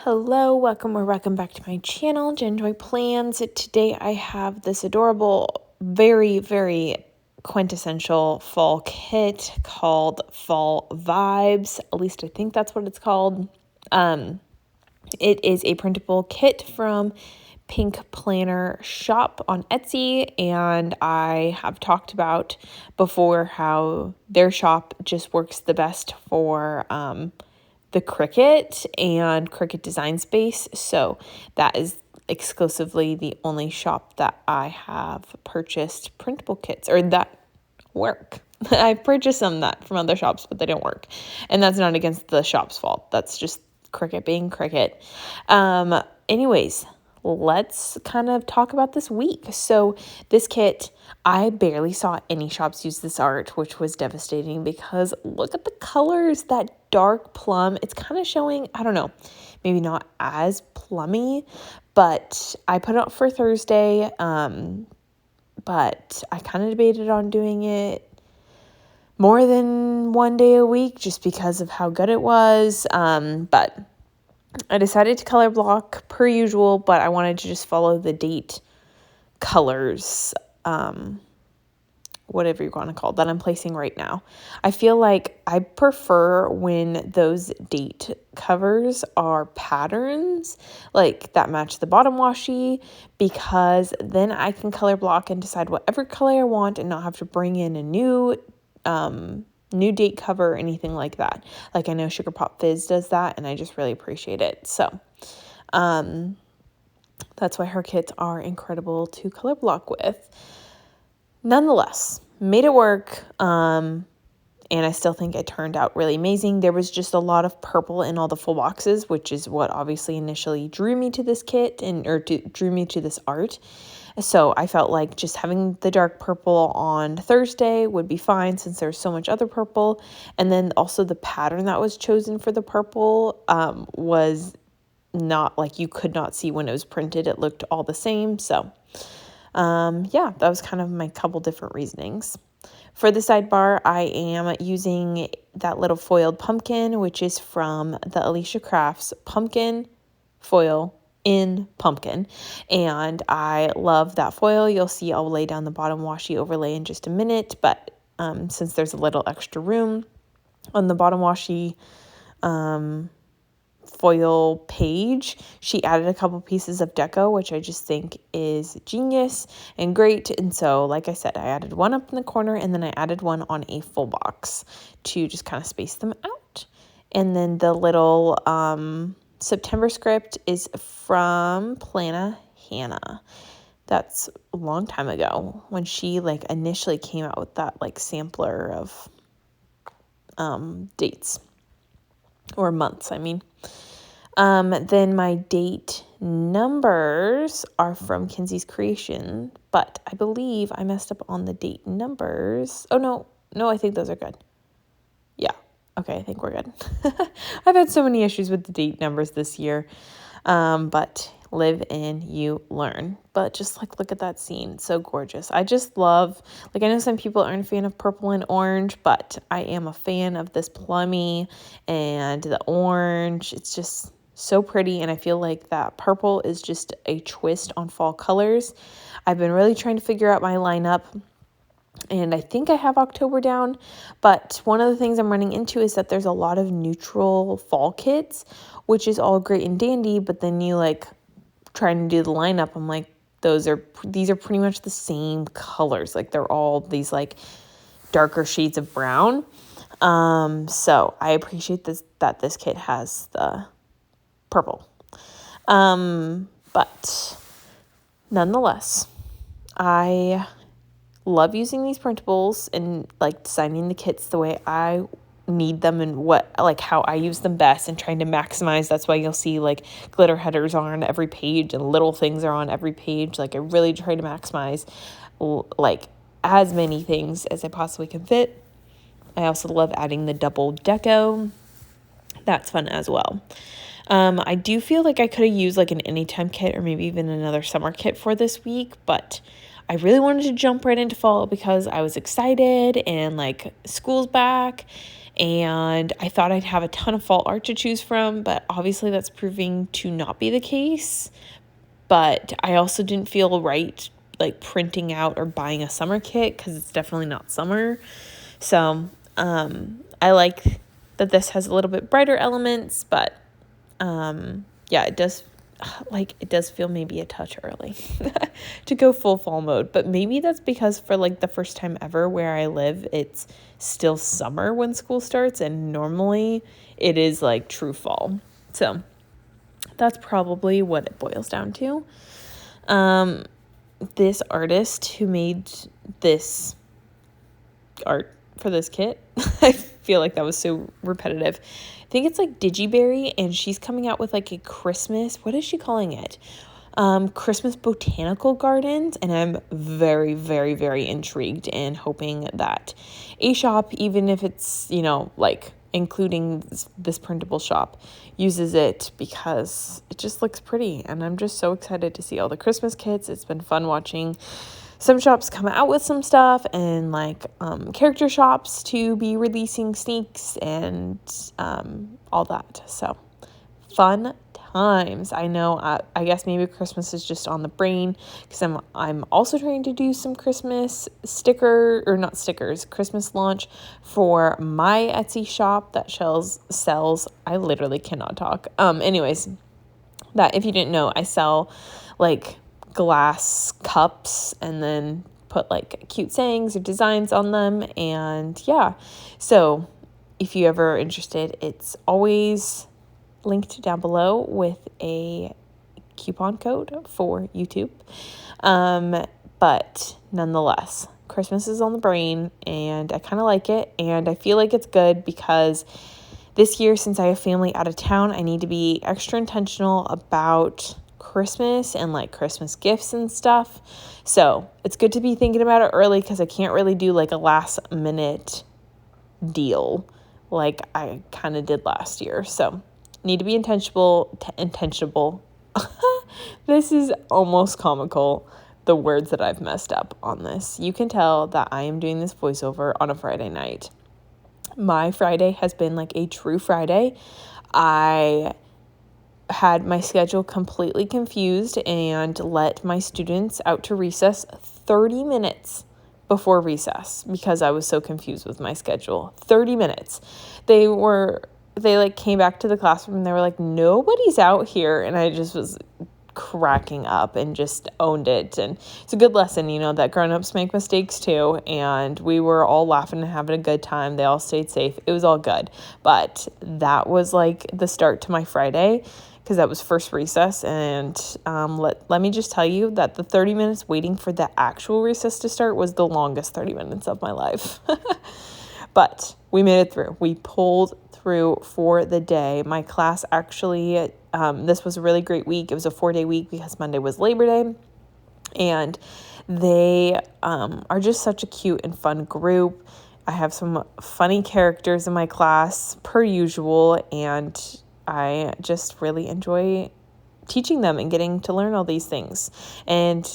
Hello, welcome back to my channel, Joy Plans. Today I have this adorable, very, very quintessential fall kit called Fall Vibes. At least I think that's what it's called. It is a printable kit from Pink Planner Shop on Etsy, and I have talked about before how their shop just works the best for the Cricut and Cricut Design Space. So that is exclusively the only shop that I have purchased printable kits or that work. I've purchased some that from other shops, but they don't work. And that's not against the shop's fault. That's just Cricut being Cricut. Anyways, let's kind of talk about this week. So this kit, I barely saw any shops use this art, which was devastating because look at the colors, that dark plum. It's kind of showing, I don't know, maybe not as plummy, but I put it up for Thursday. But I kind of debated on doing it more than one day a week just because of how good it was. But I decided to color block per usual, but I wanted to just follow the date colors, whatever you want to call it, that I'm placing right now. I feel like I prefer when those date covers are patterns like that match the bottom washi, because then I can color block and decide whatever color I want and not have to bring in a new date cover or anything like that. Like I know Sugar Pop Fizz does that, and I just really appreciate it. So that's why her kits are incredible to color block with. Nonetheless, made it work, and I still think it turned out really amazing. There was just a lot of purple in all the full boxes, which is what obviously initially drew me to this kit drew me to this art. So I felt like just having the dark purple on Thursday would be fine since there's so much other purple. And then also the pattern that was chosen for the purple was not like you could not see when it was printed. It looked all the same. So yeah, that was kind of my couple different reasonings. For the sidebar, I am using that little foiled pumpkin, which is from the Alicia Crafts pumpkin foil in pumpkin. And I love that foil. You'll see I'll lay down the bottom washi overlay in just a minute, but since there's a little extra room on the bottom washi foil page, she added a couple pieces of deco, which I just think is genius and great. And so, like I said, I added one up in the corner and then I added one on a full box to just kind of space them out. And then the little September script is from Plana Hannah. That's a long time ago when she like initially came out with that like sampler of dates or months, I mean. Then my date numbers are from Kinsey's Creation, but I believe I messed up on the date numbers. Oh, no, I think those are good. Yeah. Okay, I think we're good. I've had so many issues with the date numbers this year, but live and you learn. But just like, look at that scene. It's so gorgeous. I just love, like, I know some people aren't a fan of purple and orange, but I am a fan of this plummy and the orange. It's just so pretty, and I feel like that purple is just a twist on fall colors. I've been really trying to figure out my lineup, and I think I have October down, but one of the things I'm running into is that there's a lot of neutral fall kits, which is all great and dandy, but then you like trying to do the lineup, I'm like, these are pretty much the same colors. Like they're all these like darker shades of brown. So I appreciate that this kit has the purple. But nonetheless, I love using these printables and like designing the kits the way I need them and how I use them best and trying to maximize. That's why you'll see like glitter headers are on every page and little things are on every page. Like I really try to maximize like as many things as I possibly can fit. I also love adding the double deco. That's fun as well. I do feel like I could have used like an anytime kit or maybe even another summer kit for this week, but I really wanted to jump right into fall because I was excited and like school's back and I thought I'd have a ton of fall art to choose from, but obviously that's proving to not be the case. But I also didn't feel right like printing out or buying a summer kit because it's definitely not summer. So I like that this has a little bit brighter elements, but yeah, it does feel maybe a touch early to go full fall mode. But maybe that's because for like the first time ever where I live, it's still summer when school starts, and normally it is like true fall. So that's probably what it boils down to. This artist who made this art for this kit, I feel like that was so repetitive. I think it's like Digiberry, and she's coming out with like a Christmas, what is she calling it? Christmas botanical gardens, and I'm very, very, very intrigued and hoping that a shop, even if it's, like including this printable shop, uses it because it just looks pretty, and I'm just so excited to see all the Christmas kits. It's been fun watching some shops come out with some stuff, and like character shops to be releasing sneaks and all that. So fun times. I know, I guess maybe Christmas is just on the brain because I'm also trying to do some Christmas Christmas launch for my Etsy shop that sells, I literally cannot talk. Anyways, that if you didn't know, I sell like glass cups and then put like cute sayings or designs on them. And yeah, so if you ever are interested, it's always linked down below with a coupon code for YouTube. But nonetheless, Christmas is on the brain and I kind of like it. And I feel like it's good because this year, since I have family out of town, I need to be extra intentional about Christmas and like Christmas gifts and stuff. So it's good to be thinking about it early because I can't really do like a last minute deal like I kind of did last year. So need to be intentional. This is almost comical, the words that I've messed up on this. You can tell that I am doing this voiceover on a Friday night. My Friday has been like a true Friday. I had my schedule completely confused and let my students out to recess 30 minutes before recess because I was so confused with my schedule. 30 minutes. They like came back to the classroom and they were like, nobody's out here. And I just was cracking up and just owned it. And it's a good lesson, that grown-ups make mistakes too. And we were all laughing and having a good time. They all stayed safe. It was all good. But that was like the start to my Friday because that was first recess. And let me just tell you that the 30 minutes waiting for the actual recess to start was the longest 30 minutes of my life. But we made it through. We pulled through for the day. My class actually, this was a really great week. It was a 4-day week because Monday was Labor Day. And they are just such a cute and fun group. I have some funny characters in my class per usual. And I just really enjoy teaching them and getting to learn all these things. And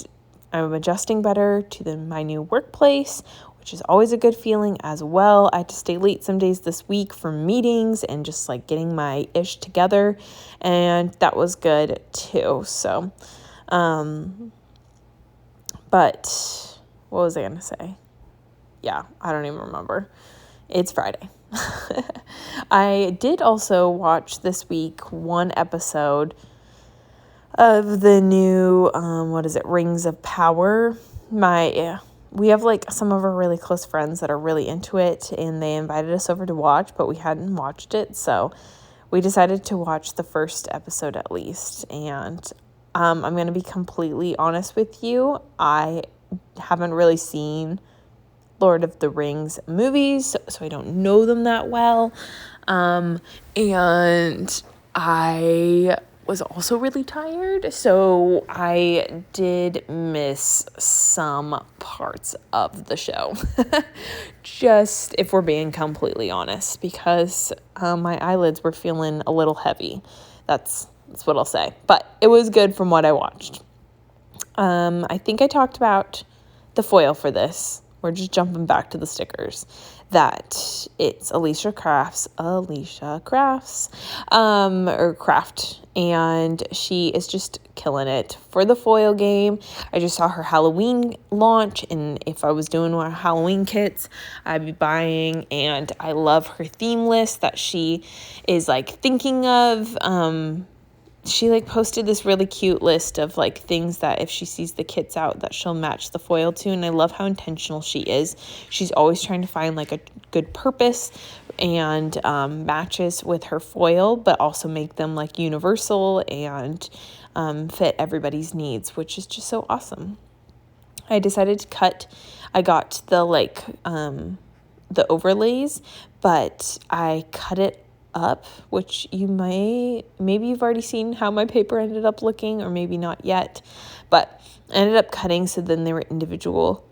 I'm adjusting better to my new workplace, which is always a good feeling as well. I had to stay late some days this week for meetings and just like getting my ish together. And that was good too. So, but what was I going to say? Yeah, I don't even remember. It's Friday. I did also watch this week one episode of the new, Rings of Power. We have like some of our really close friends that are really into it, and they invited us over to watch, but we hadn't watched it. So we decided to watch the first episode at least. And I'm going to be completely honest with you. I haven't really seen Lord of the Rings movies, so I don't know them that well. And I was also really tired, so I did miss some parts of the show. Just if we're being completely honest, because my eyelids were feeling a little heavy. That's what I'll say. But it was good from what I watched. I think I talked about the foil for this, we're just jumping back to the stickers, that it's Alicia Crafts, or Craft, and she is just killing it for the foil game. I just saw her Halloween launch, and if I was doing one Halloween kits, I'd be buying, and I love her theme list that she is like thinking of. She like posted this really cute list of like things that if she sees the kits out that she'll match the foil to, and I love how intentional she is. She's always trying to find like a good purpose and matches with her foil, but also make them like universal and fit everybody's needs, which is just so awesome. I decided to cut, I got the like the overlays, but I cut it up, which maybe you've already seen how my paper ended up looking, or maybe not yet, but I ended up cutting so then there were individual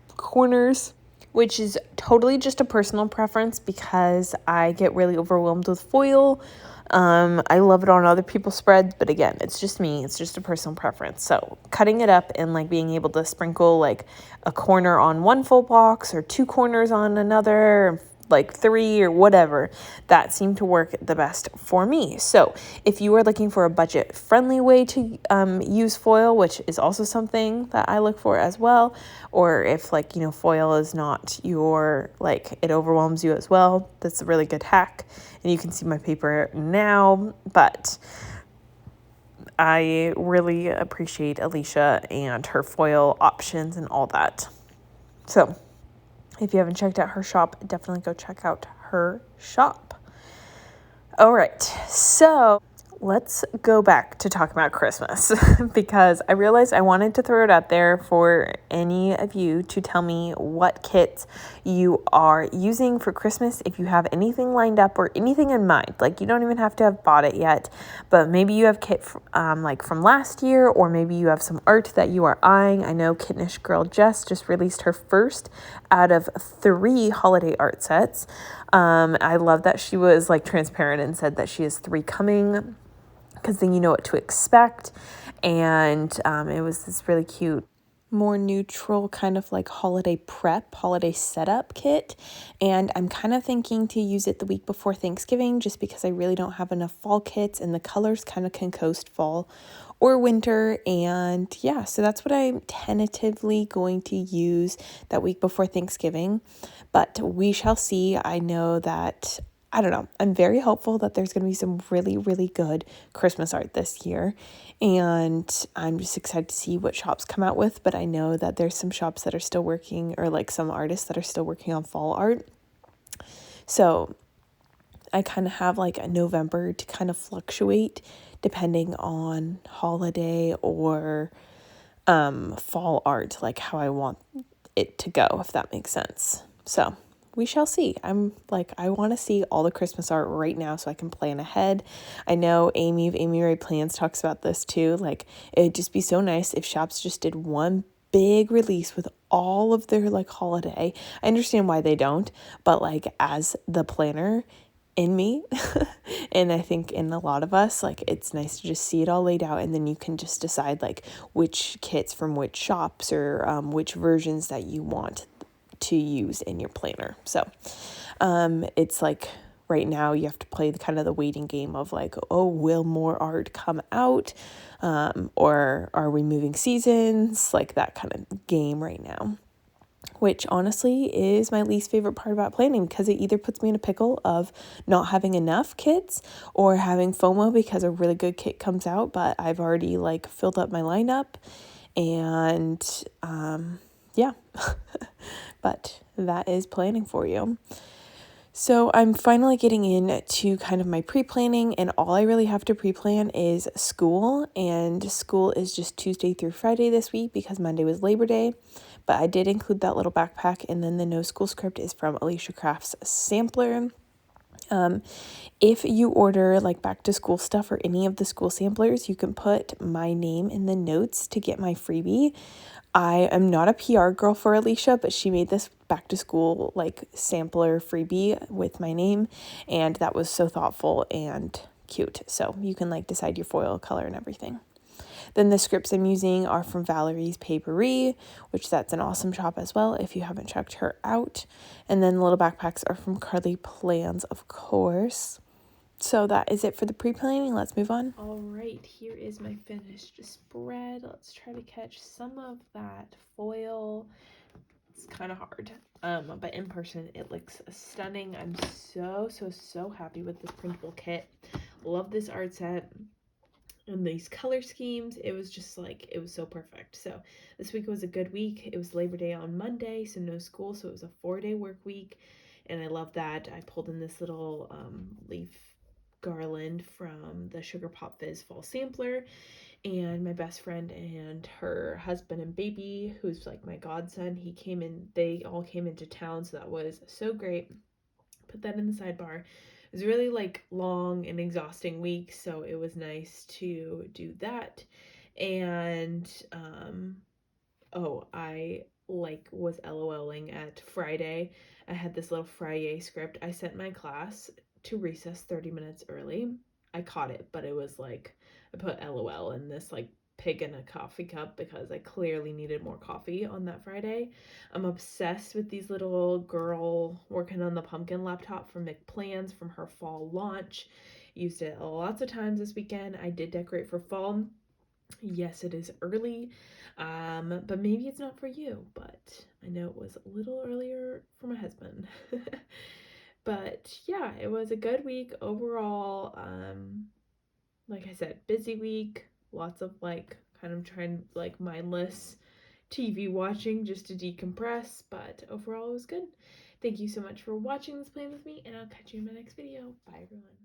corners, which is totally just a personal preference because I get really overwhelmed with foil. I love it on other people's spreads, but again, it's just me. It's just a personal preference. So cutting it up and like being able to sprinkle like a corner on one full box or 2 corners on another, like 3 or whatever, that seemed to work the best for me. So if you are looking for a budget friendly way to use foil, which is also something that I look for as well, or if like, foil is not your, like it overwhelms you as well, that's a really good hack. And you can see my paper now, but I really appreciate Alicia and her foil options and all that. So if you haven't checked out her shop, definitely go check out her shop. All right, so let's go back to talk about Christmas because I realized I wanted to throw it out there for any of you to tell me what kits you are using for Christmas. If you have anything lined up or anything in mind, like you don't even have to have bought it yet, but maybe you have kit like from last year, or maybe you have some art that you are eyeing. I know Kittenish Girl Jess just released her first out of 3 holiday art sets. I love that she was like transparent and said that she has 3 coming, because then you know what to expect. And it was this really cute, more neutral kind of like holiday setup kit. And I'm kind of thinking to use it the week before Thanksgiving, just because I really don't have enough fall kits and the colors kind of can coast fall or winter. And yeah, so that's what I'm tentatively going to use that week before Thanksgiving, but we shall see. I know that, I don't know, I'm very hopeful that there's going to be some really, really good Christmas art this year, and I'm just excited to see what shops come out with. But I know that there's some shops that are still working, or like some artists that are still working on fall art. So I kind of have like a November to kind of fluctuate depending on holiday or fall art, like how I want it to go, if that makes sense. So we shall see. I'm like, I want to see all the Christmas art right now so I can plan ahead. I know Amy of Amy Ray Plans talks about this too. Like, it'd just be so nice if shops just did one big release with all of their like holiday. I understand why they don't, but like as the planner in me, and I think in a lot of us, like it's nice to just see it all laid out, and then you can just decide like which kits from which shops or which versions that you want to use in your planner. So it's like right now you have to play the waiting game of like, oh, will more art come out, or are we moving seasons, like that kind of game right now, which honestly is my least favorite part about planning, because it either puts me in a pickle of not having enough kits or having FOMO because a really good kit comes out, but I've already like filled up my lineup. And yeah, but that is planning for you. So I'm finally getting into kind of my pre-planning, and all I really have to pre-plan is school, and school is just Tuesday through Friday this week because Monday was Labor Day. But I did include that little backpack, and then the no school script is from Alicia Crafts sampler. If you order like back to school stuff or any of the school samplers, you can put my name in the notes to get my freebie. I am not a PR girl for Alicia, but she made this back to school like sampler freebie with my name, and that was so thoughtful and cute. So you can like decide your foil color and everything. Then the scripts I'm using are from Valerie's Paperie, which that's an awesome shop as well if you haven't checked her out. And then the little backpacks are from Carly Plans, of course. So that is it for the pre-planning. Let's move on. All right, here is my finished spread. Let's try to catch some of that foil. It's kind of hard, but in person it looks stunning. I'm so happy with this printable kit. Love this art set and these color schemes. It was just like, it was so perfect. So this week was a good week. It was Labor Day on Monday, so no school, so it was a 4-day work week, and I love that. I pulled in this little leaf garland from the Sugar Pop Fizz fall sampler, and my best friend and her husband and baby, who's like my godson, they all came into town, so that was so great. Put that in the sidebar. It was really like long and exhausting week, so it was nice to do that. And I like was LOLing at Friday. I had this little Friday script. I sent my class to recess 30 minutes early. I caught it, but it was like, I put LOL in this like pig in a coffee cup because I clearly needed more coffee on that Friday. I'm obsessed with these little girl working on the pumpkin laptop from McPlans from her fall launch. Used it lots of times this weekend. I did decorate for fall. Yes, it is early, but maybe it's not for you, but I know it was a little earlier for my husband. But yeah, it was a good week overall. Like I said, busy week, lots of like kind of trying like mindless TV watching just to decompress, but overall it was good. Thank you so much for watching this plan with me, and I'll catch you in my next video. Bye everyone.